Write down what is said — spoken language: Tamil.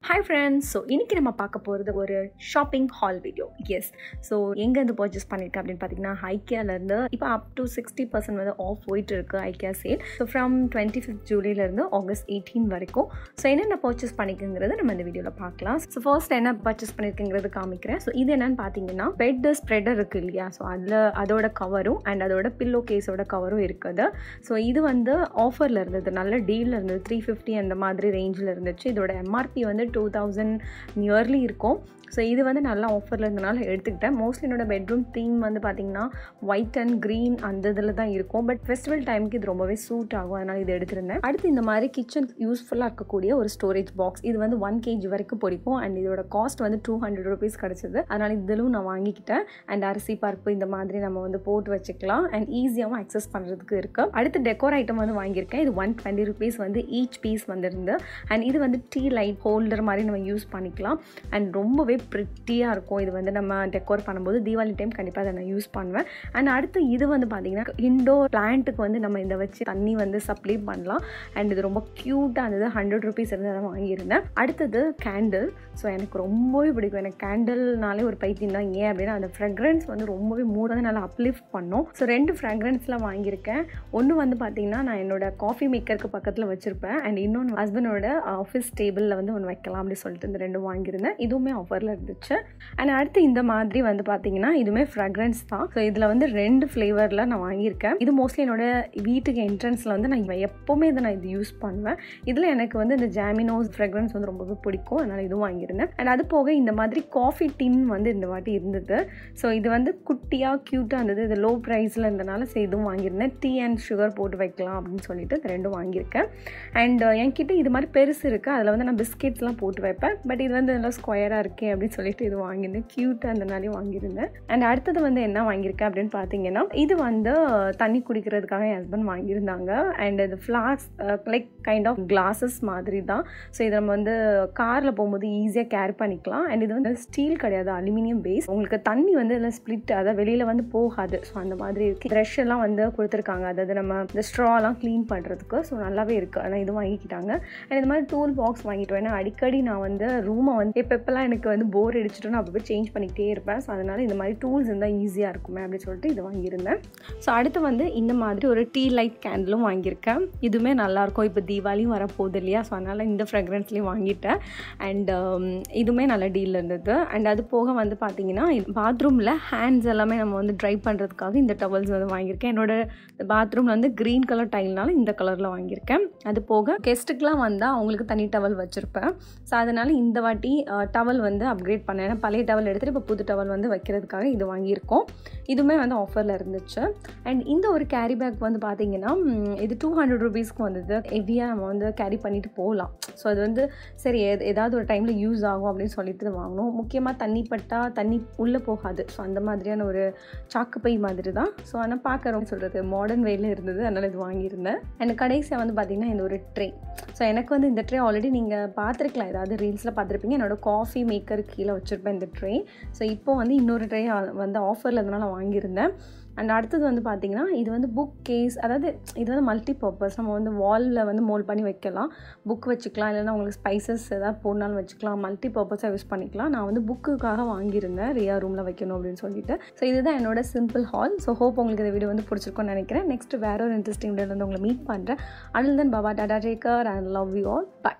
Hi friends, so இன்னைக்கு நம்ம பார்க்க போகிறது ஒரு shopping hall video. Yes, so எங்கேருந்து பர்ச்சேஸ் பண்ணியிருக்கேன் அப்படின்னு பார்த்தீங்கன்னா ஐக்கியாவிலேருந்து இப்போ அப் டு 60% வந்து ஆஃப் போயிட்டு இருக்குது IKEA sale. So from 25th ஜூலைலேருந்து ஆகஸ்ட் 18 வரைக்கும். ஸோ என்னென்ன பர்ச்சேஸ் பண்ணிக்கங்கிறது நம்ம இந்த வீடியோவில் பார்க்கலாம். ஸோ ஃபர்ஸ்ட் என்ன பர்ச்சேஸ் பண்ணியிருக்குங்கிறது காமிக்கிறேன். ஸோ இது என்னென்னு பார்த்தீங்கன்னா பெட் ஸ்ப்ரெடர் இருக்குது இல்லையா, ஸோ அதில் அதோட கவரும் அண்ட் அதோட பில்லோ கேஸோட கவரும் இருக்குது. ஸோ இது வந்து ஆஃபரில் இருந்தது, நல்ல டீலில் இருந்தது, 350 அந்த மாதிரி ரேஞ்சில் இருந்துச்சு. இதோட எம்ஆர்பி வந்து 2000 நியர்லி இருக்கும். ஸோ இது வந்து நல்லா ஆஃபரில் இருந்தனால எடுத்துக்கிட்டேன். மோஸ்ட்லி என்னோட பெட்ரூம் தீம் வந்து பார்த்திங்கன்னா ஒயிட் அண்ட் க்ரீன் அந்த இதில் தான் இருக்கும். பட் ஃபெஸ்டிவல் டைமுக்கு இது ரொம்பவே சூட் ஆகும், அதனால் இது எடுத்திருந்தேன். அடுத்து இந்த மாதிரி கிச்சன் யூஸ்ஃபுல்லாக இருக்கக்கூடிய ஒரு ஸ்டோரேஜ் பாக்ஸ், இது வந்து 1 kg வரைக்கும் பிடிக்கும் அண்ட் இதோட காஸ்ட் வந்து 200 rupees கிடச்சிது. அதனால் இதிலும் நான் வாங்கிக்கிட்டேன். அண்ட் அரிசி பருப்பு இந்த மாதிரி நம்ம வந்து போட்டு வச்சுக்கலாம் அண்ட் ஈஸியாகவும் அக்சஸ் பண்ணுறதுக்கு இருக்குது. அடுத்து டெக்கோர் ஐட்டம் வந்து வாங்கியிருக்கேன். இது 120 rupees வந்து ஈச் பீஸ் வந்துருந்து. அண்ட் இது வந்து டீ லைட் ஹோல்டர் மாதிரி நம்ம யூஸ் பண்ணிக்கலாம் அண்ட் ரொம்பவே ப்ரிட்டியாக இருக்கும். இது வந்து நம்ம டெக்கோர் பண்ணும்போது தீபாவளி டைம் கண்டிப்பாக அதை நான் யூஸ் பண்ணுவேன். அண்ட் அடுத்து இது வந்து பார்த்திங்கன்னா இண்டோர் பிளான்ட்டுக்கு வந்து நம்ம இதை வச்சு தண்ணி வந்து சப்ளை பண்ணலாம். அண்ட் இது ரொம்ப க்யூட்டாக இருந்தது. 100 rupees இருந்து அதை வாங்கியிருந்தேன். அடுத்தது கேண்டில். ஸோ எனக்கு ரொம்பவே பிடிக்கும். எனக்கு கேண்டில்னாலே ஒரு பைத்தியம் தான். ஏன் அப்படின்னா அந்த ஃப்ரெக்ரன்ஸ் வந்து ரொம்பவே மூட் வந்து நல்லா அப்லிஃப்ட் பண்ணும். ஸோ 2 ஃப்ரெக்ரன்ஸ்லாம் வாங்கியிருக்கேன். ஒன்று வந்து பார்த்திங்கன்னா நான் என்னோட காஃபி மேக்கருக்கு பக்கத்தில் வச்சுருப்பேன் அண்ட் இன்னொன்று ஹஸ்பண்டோட ஆஃபீஸ் டேபிளில் வந்து ஒன்று வைக்கலாம் அப்படின்னு சொல்லிட்டு இந்த 2 வாங்கியிருந்தேன். இதுவுமே ஆஃபரில் இருந்துச்சு. அண்ட் அடுத்து இந்த மாதிரி வந்து பார்த்தீங்கன்னா இதுவுமே ஃப்ராக்ரன்ஸ் தான். ஸோ இதில் வந்து 2 ஃப்ளேவரில் நான் வாங்கியிருக்கேன். இது மோஸ்ட்லி என்னோட வீட்டுக்கு என்ட்ரன்ஸில் வந்து நான் எப்போவுமே இதை நான் இது யூஸ் பண்ணுவேன். இதில் எனக்கு வந்து இந்த ஜாமினோஸ் ஃப்ராக்ரன்ஸ் வந்து ரொம்பவே பிடிக்கும், அதனால் இதுவும் வாங்கியிருந்தேன். அண்ட் அது போக இந்த மாதிரி காஃபி டின் வந்து இந்த வாட்டி இருந்தது. ஸோ இது வந்து குட்டியாக க்யூட்டாக இருந்தது. இது லோ ப்ரைஸில் இருந்தனால சரி இதுவும் வாங்கியிருந்தேன். டீ அண்ட் சுகர் போட்டு வைக்கலாம் அப்படின்னு சொல்லிட்டு இந்த 2 வாங்கியிருக்கேன். அண்ட் என்கிட்ட இது மாதிரி பெருசு இருக்குது, அதில் வந்து நான் பிஸ்கெட்ஸ்லாம் போட்டு வைப்பேன். பட் இது வந்து நல்லா ஸ்கொயராக இருக்கே அப்படின்னு சொல்லிட்டு இது வாங்கியிருந்தேன். க்யூட்டாக இருந்தனாலையும் வாங்கியிருந்தேன். அண்ட் அடுத்தது வந்து என்ன வாங்கியிருக்கேன் அப்படின்னு பார்த்தீங்கன்னா இது வந்து தண்ணி குடிக்கிறதுக்காக என் ஹஸ்பண்ட் வாங்கியிருந்தாங்க. அண்ட் இது flask like kind of glasses மாதிரி தான். ஸோ இதை நம்ம வந்து காரில் போகும்போது ஈஸியாக கேரி பண்ணிக்கலாம். அண்ட் இது வந்து ஸ்டீல் கிடையாது, அலுமினியம் பேஸ். உங்களுக்கு தண்ணி வந்து இதில் ஸ்ப்ளிட், அதாவது வெளியில் வந்து போகாது. ஸோ அந்த மாதிரி இருக்குது. ப்ரஷ் எல்லாம் வந்து கொடுத்துருக்காங்க, அதாவது நம்ம இந்த ஸ்ட்ராலாம் க்ளீன் பண்ணுறதுக்கு. ஸோ நல்லாவே இருக்குது. ஆனால் இது வாங்கிக்கிட்டாங்க. அண்ட் இந்த மாதிரி டூல் பாக்ஸ் வாங்கிட்டு வேணா அடிக்கடி நான் வந்து ரூமை வந்து எப்பெல்லாம் எனக்கு வந்து போர் அடிச்சிட்டோன்னு அப்போ சேஞ்ச் பண்ணிக்கிட்டே இருப்பேன். ஸோ அதனால் இந்த மாதிரி டூல்ஸ் இருந்தால் ஈஸியாக இருக்குமே அப்படின்னு சொல்லிட்டு இது வாங்கியிருந்தேன். ஸோ அடுத்து வந்து இந்த மாதிரி ஒரு டீ லைட் கேண்டிலும் வாங்கியிருக்கேன். இதுவுமே நல்லாயிருக்கும். இப்போ தீபாவளியும் வரப்போகுது இல்லையா, ஸோ அதனால் இந்த ஃப்ரெக்ரன்ஸ்லேயும் வாங்கிட்டேன். அண்ட் இதுவுமே நல்ல டீல் இருந்தது. அண்ட் அது போக வந்து பார்த்திங்கன்னா பாத்ரூமில் ஹேண்ட்ஸ் எல்லாமே நம்ம வந்து ட்ரை பண்ணுறதுக்காக இந்த டவல்ஸ் வந்து வாங்கியிருக்கேன். என்னோட பாத்ரூமில் வந்து க்ரீன் கலர் டைல்னால இந்த கலரில் வாங்கியிருக்கேன். அது போக கெஸ்ட்டுக்கெலாம் வந்தால் அவங்களுக்கு தனி டவல் வச்சுருப்பேன். ஸோ அதனால் இந்த வாட்டி டவல் வந்து அப்கிரேட் பண்ணேன். ஏன்னா பழைய டவல் எடுத்துகிட்டு இப்போ புது டவல் வந்து வைக்கிறதுக்காக இது வாங்கியிருக்கோம். இதுவுமே வந்து ஆஃபரில் இருந்துச்சு. அண்ட் இந்த ஒரு கேரி பேக் வந்து பார்த்திங்கன்னா இது 200 rupeesக்கு வந்தது. ஹெவியாக நம்ம வந்து கேரி பண்ணிட்டு போகலாம். ஸோ அது வந்து சரி ஏதாவது ஒரு டைமில் யூஸ் ஆகும் அப்படின்னு சொல்லிட்டு வாங்கணும். முக்கியமாக தண்ணி பட்டால் தண்ணி உள்ளே போகாது. ஸோ அந்த மாதிரியான ஒரு சாக்குப்பை மாதிரி தான். ஸோ ஆனால் பார்க்க ரொம்ப சொல்கிறது மாடர்ன் வேல இருந்தது, அதனால் இது வாங்கியிருந்தேன். அண்ட் கடைசியாக வந்து பார்த்திங்கன்னா இந்த ஒரு ட்ரே. ஸோ எனக்கு வந்து இந்த ட்ரே ஆல்ரெடி நீங்கள் பார்த்துருக்கலாம், ஏதாவது ரீல்ஸில் பார்த்துருப்பீங்க. என்னோடய காஃபி மேக்கர் கீழே வச்சுருப்பேன் இந்த ட்ரே. ஸோ இப்போ வந்து இன்னொரு ட்ரே வந்து ஆஃபரில் இருந்தனால வாங்கியிருந்தேன். அண்ட் அடுத்தது வந்து பார்த்திங்கன்னா இது வந்து புக் கேஸ், அதாவது இது வந்து மல்டி பர்பஸ். நம்ம வந்து வாலில் வந்து மோல்ட் பண்ணி வைக்கலாம், புக் வச்சுக்கலாம், இல்லைன்னா உங்களுக்கு ஸ்பைசஸ் ஏதாவது போடனாலும் வச்சுக்கலாம். மல்டி பர்பஸாக யூஸ் பண்ணிக்கலாம். நான் வந்து புக்குக்காக வாங்கியிருந்தேன், ரியா ரூமில் வைக்கணும் அப்படின்னு சொல்லிட்டு. ஸோ இதுதான் என்னோட சிம்பிள் ஹால். ஸோ ஹோப் உங்களுக்கு இந்த வீடியோ வந்து பிடிச்சிருக்கும்னு நினைக்கிறேன். நெக்ஸ்ட் வேற ஒரு இன்ட்ரெஸ்டிங் வீடியோவில் வந்து உங்களை மீட் பண்ணுறேன். அனில் தென் பாபா tata, take care and love you all. By.